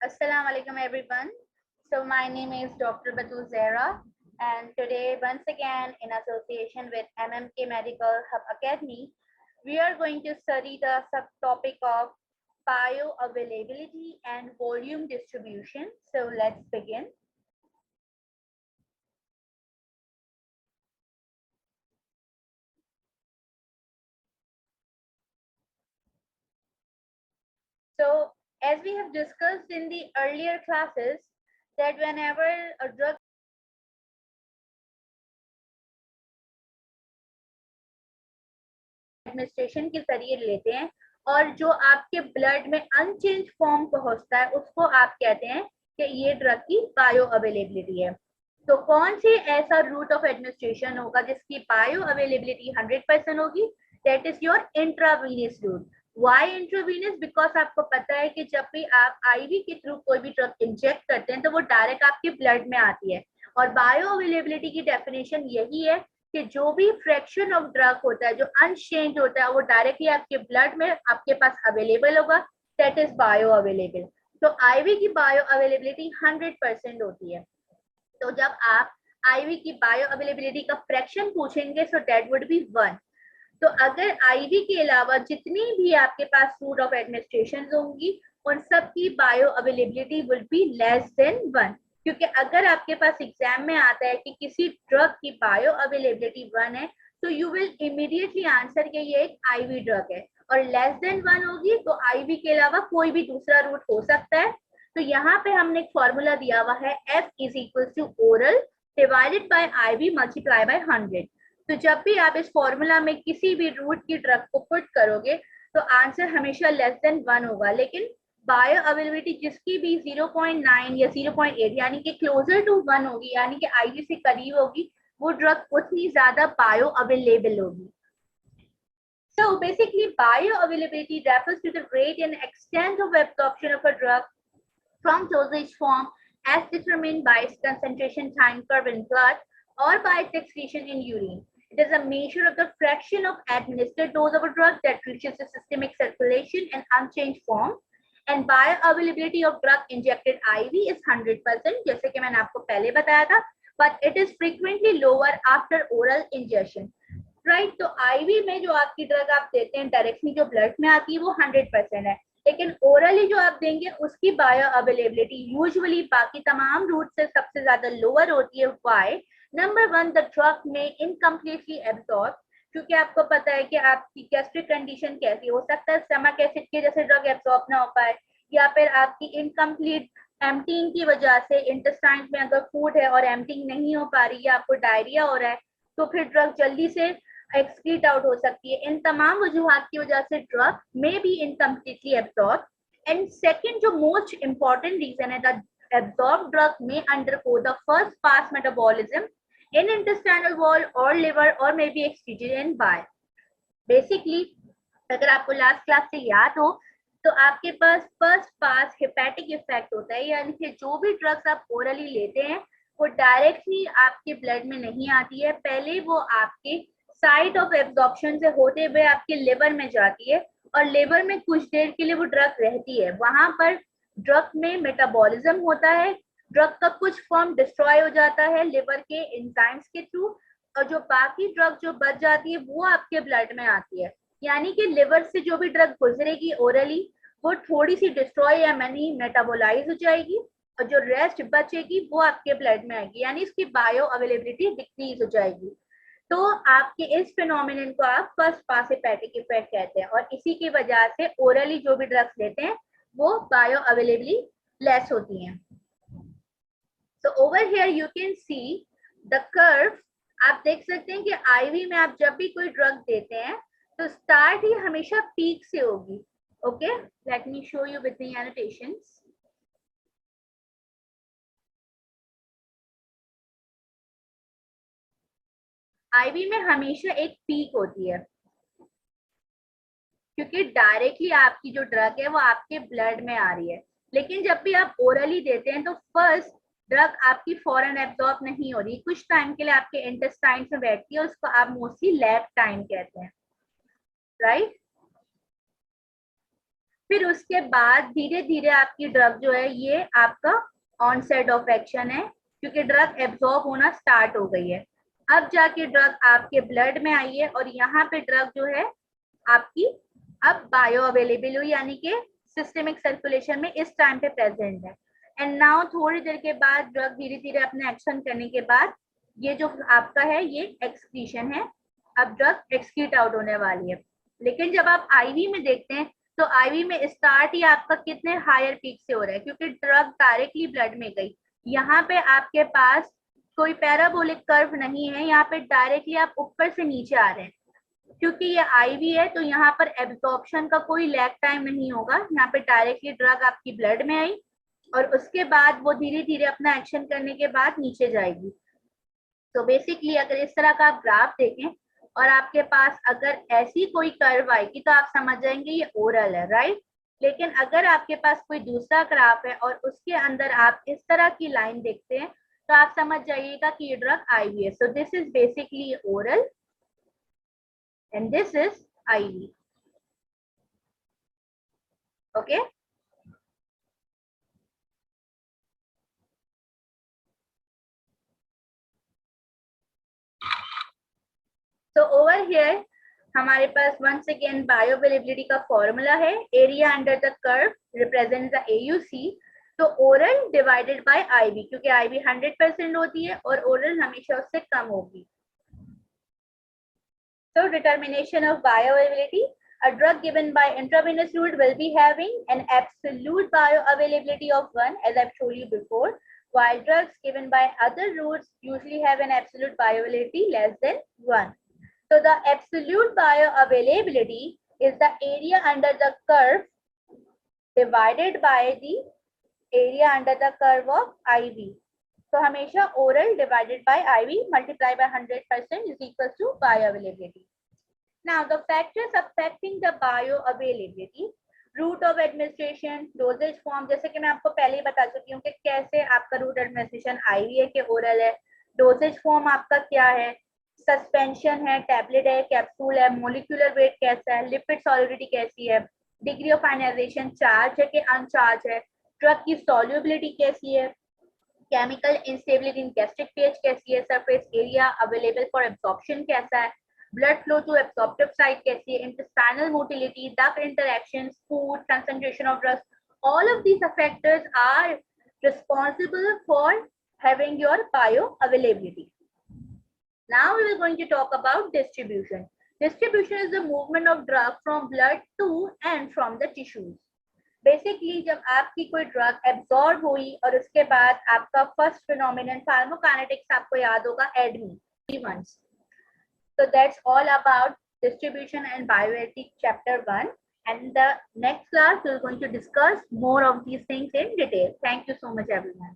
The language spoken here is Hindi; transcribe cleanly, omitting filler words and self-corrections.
Assalamu alaikum everyone. So my name is Dr. Batul Zahra, and today once again in association with MMK Medical Hub Academy, we are going to study the subtopic of bioavailability and volume distribution. So let's begin. So as we have discussed in the earlier classes that whenever a drug administration के जरिए लेते हैं और जो आपके ब्लड में अनचेंज फॉर्म पहुंचता है उसको आप कहते हैं कि ये ड्रग की बायो अवेलेबिलिटी है। तो कौन सी ऐसा रूट ऑफ एडमिनिस्ट्रेशन होगा जिसकी बायो अवेलेबिलिटी 100% होगी? That is your intravenous route. Why intravenous? Because आपको पता है कि जब भी आप आईवी के थ्रू कोई भी ड्रग इंजेक्ट करते हैं तो वो डायरेक्ट आपके ब्लड में आती है। और बायो अवेलेबिलिटी की डेफिनेशन यही है कि जो भी फ्रैक्शन ऑफ ड्रग होता है जो अनचेंज होता है वो डायरेक्टली आपके ब्लड में आपके पास अवेलेबल होगा, दैट इज बायो अवेलेबल। तो आईवी की बायो अवेलेबिलिटी 100% होती है। तो जब आप आईवी की बायो अवेलेबिलिटी का फ्रैक्शन पूछेंगे सो दैट वुड बी 1। तो अगर आईवी के अलावा जितनी भी आपके पास रूट ऑफ एडमिनिस्ट्रेशन होंगी उन सब की bio availability will be less than 1। क्योंकि अगर आपके पास एग्जाम में आता है कि किसी ड्रग की बायो अवेलेबिलिटी 1 है तो यू विल इमीडिएटली आंसर कि ये एक आईवी ड्रग है, और लेस देन 1 होगी तो आईवी के अलावा कोई भी दूसरा रूट हो सकता है। तो यहाँ पे हमने एक फॉर्मूला दिया हुआ है F is equal to oral divided by IV multiply by 100। तो जब भी आप इस फॉर्मूला में किसी भी रूट की ड्रग को पुट करोगे तो आंसर हमेशा लेस देन 1 होगा, लेकिन बायो अवेलेबिलिटी जिसकी भी 0.9 या 0.8 यानी कि क्लोजर टू 1 होगी, यानी कि आईवी से करीब होगी, वो ड्रग उतनी ज्यादा बायो अवेलेबल होगी। So basically bioavailability refers to the rate and extent of absorption of a drug from dosage form as determined by its concentration time curve in blood or by its excretion in urine. It is a measure of the fraction of administered dose of a drug that reaches the systemic circulation in unchanged form. And bioavailability of drug injected IV is 100%, जैसे कि मैंने आपको पहले बताया था, but it is frequently lower after oral ingestion. Right? तो आईवी में जो आपकी ड्रग आप देते हैं डायरेक्टली जो ब्लड में आती है वो 100% है, लेकिन ओरली जो आप देंगे उसकी बायो अवेलेबिलिटी यूजुअली बाकी तमाम रूट से सबसे ज्यादा लोअर होती है। व्हाई? नंबर 1, द ड्रग में इनकम्प्लीटली एब्सॉर्ब, क्योंकि आपको पता है कि आपकी गैस्ट्रिक कंडीशन कैसी हो सकता है स्टमक एसिड के जैसे ड्रग एब्सॉर्ब ना हो पाए, या फिर आपकी इनकम्प्लीट एम्प्टिंग की वजह से इंटेस्टाइन में अगर फूड है और एम्प्टिंग नहीं हो पा रही है, आपको डायरिया हो रहा है, तो फिर ड्रग जल्दी से एक्सक्रीट आउट हो सकती है। इन तमाम वजूहात की वजह से drug may be incompletely absorb. And second जो मोस्ट इंपॉर्टेंट रीजन है, the absorb drug may undergo the first pass metabolism in intestinal wall or liver or may be excreted in bile. Basically, अगर आपको लास्ट क्लास से याद हो तो आपके पास फर्स्ट पास हेपेटिक इफेक्ट होता है, यानी कि जो भी ड्रग्स आप ओरली लेते हैं वो डायरेक्टली आपके ब्लड में नहीं आती है, पहले वो आपके साइट ऑफ एब्जॉर्प्शन से होते हुए आपके लिवर में जाती है, और लिवर में कुछ देर के लिए वो ड्रग रहती है। वहां पर ड्रग में मेटाबॉलिज्म होता है, ड्रग का कुछ फॉर्म डिस्ट्रॉय हो जाता है लिवर के एंजाइम्स के थ्रू, और जो बाकी ड्रग जो बच जाती है वो आपके ब्लड में आती है। यानी कि लिवर से जो भी ड्रग गुजरेगी ओरली वो थोड़ी सी डिस्ट्रॉय या मनी मेटाबोलाइज हो जाएगी, और जो रेस्ट बचेगी वो आपके ब्लड में आएगी, यानी इसकी बायो अवेलेबिलिटी डिक्रीज हो जाएगी। तो आपके इस फिनोमिनन को आप फर्स्ट पास हेपेटिक इफेक्ट कहते हैं, और इसी की वजह से ओरली जो भी ड्रग्स लेते हैं वो बायो अवेलेबली लेस होती हैं। So over here you can see the curve. आप देख सकते हैं कि आईवी में आप जब भी कोई ड्रग देते हैं तो स्टार्ट ही हमेशा पीक से होगी। Okay, let me show you with the annotations. IV में हमेशा एक पीक होती है क्योंकि डायरेक्टली आपकी जो ड्रग है वो आपके ब्लड में आ रही है, लेकिन जब भी आप ओरली देते हैं तो फर्स्ट ड्रग आपकी फॉरन एब्जॉर्ब नहीं हो रही, कुछ टाइम के लिए आपके इंटेस्टाइन में बैठती है, उसको आप मोस्टली लैग टाइम कहते हैं, राइट? फिर उसके बाद धीरे धीरे आपकी ड्रग जो है ये आपका ऑनसेट ऑफ एक्शन है, क्योंकि ड्रग एब्जॉर्ब होना स्टार्ट हो गई है। अब जाके ड्रग आपके ब्लड में आई है और यहाँ पे ड्रग जो है आपकी अब बायो अवेलेबल हुई, यानी कि सिस्टमिक सर्कुलेशन में इस टाइम पे प्रेजेंट है। एंड नाउ थोड़ी देर के बाद ड्रग धीरे धीरे अपने एक्शन करने के बाद ये जो आपका है ये एक्सक्रीशन है, अब ड्रग एक्सक्रीट आउट होने वाली है। लेकिन जब आप आईवी में देखते हैं तो आईवी में स्टार्ट ही आपका कितने हायर पीक से हो रहा है, क्योंकि ड्रग डायरेक्टली ब्लड में गई। यहाँ पे आपके पास कोई पैराबोलिक कर्व नहीं है, यहाँ पे डायरेक्टली आप ऊपर से नीचे आ रहे हैं। क्योंकि ये आईवी है तो यहाँ पर एब्जॉर्प्शन का कोई लैग टाइम नहीं होगा, यहाँ पे डायरेक्टली ड्रग आपकी ब्लड में आई और उसके बाद वो धीरे धीरे अपना एक्शन करने के बाद नीचे जाएगी। तो बेसिकली अगर इस तरह का आप ग्राफ देखें और आपके पास अगर ऐसी कोई कर्व आएगी तो आप समझ जाएंगे ये ओरल है, राइट। लेकिन अगर आपके पास कोई दूसरा ग्राफ है और उसके अंदर आप इस तरह की लाइन देखते हैं तो आप समझ जाइएगा कि ये ड्रग आईवी है। So this is basically oral and this is IV. Okay. So over here हमारे पास once again bioavailability का फॉर्मूला है, area under the curve represent the AUC। तो ओरल डिवाइडेड बाय IV, क्योंकि IV 100% होती है और ओरल हमेशा उससे कम होगी। So determination of bioavailability, a drug given by intravenous route will be having an absolute bioavailability of 1, as I've told you before, while drugs given by other routes usually have an absolute bioavailability less than 1. So the absolute bioavailability is the area under the curve divided by the area under the curve of IV. So हमेशा oral divided by IV multiplied by 100% is equal to bioavailability. Now the factors affecting the bioavailability, route of administration, dosage form, जैसे कि मैं आपको पहले ही बता चुकी हूँ कि कैसे आपका route administration IV है कि oral है, dosage form आपका क्या है, सस्पेंशन है, टैबलेट है, कैप्सूल है, मोलिकुलर वेट कैसा है, लिपिड सॉल्युबिलिटी कैसी है, डिग्री ऑफ आयनाइजेशन चार्ज है कि अनचार्ज है, ड्रग की सॉल्युबिलिटी कैसी है, chemical instability in gastric phase कैसी है, surface area available for absorption कैसा है, blood flow to absorptive site कैसी है, intestinal motility, duct interactions, food, concentration of drugs, all of these factors are responsible for having your bioavailability. Now we are going to talk about distribution. Distribution is the movement of drug from blood to and from the tissues. Basically जब आपकी कोई ड्रग एब्जॉर्ब हुई और उसके बाद आपका फर्स्ट फिनोमिनन फार्माकोकाइनेटिक्स आपको याद होगा एडमी। So that's all about distribution and bioavailability chapter 1, and the next class we're going to discuss more of these things in detail. Thank you so much everyone.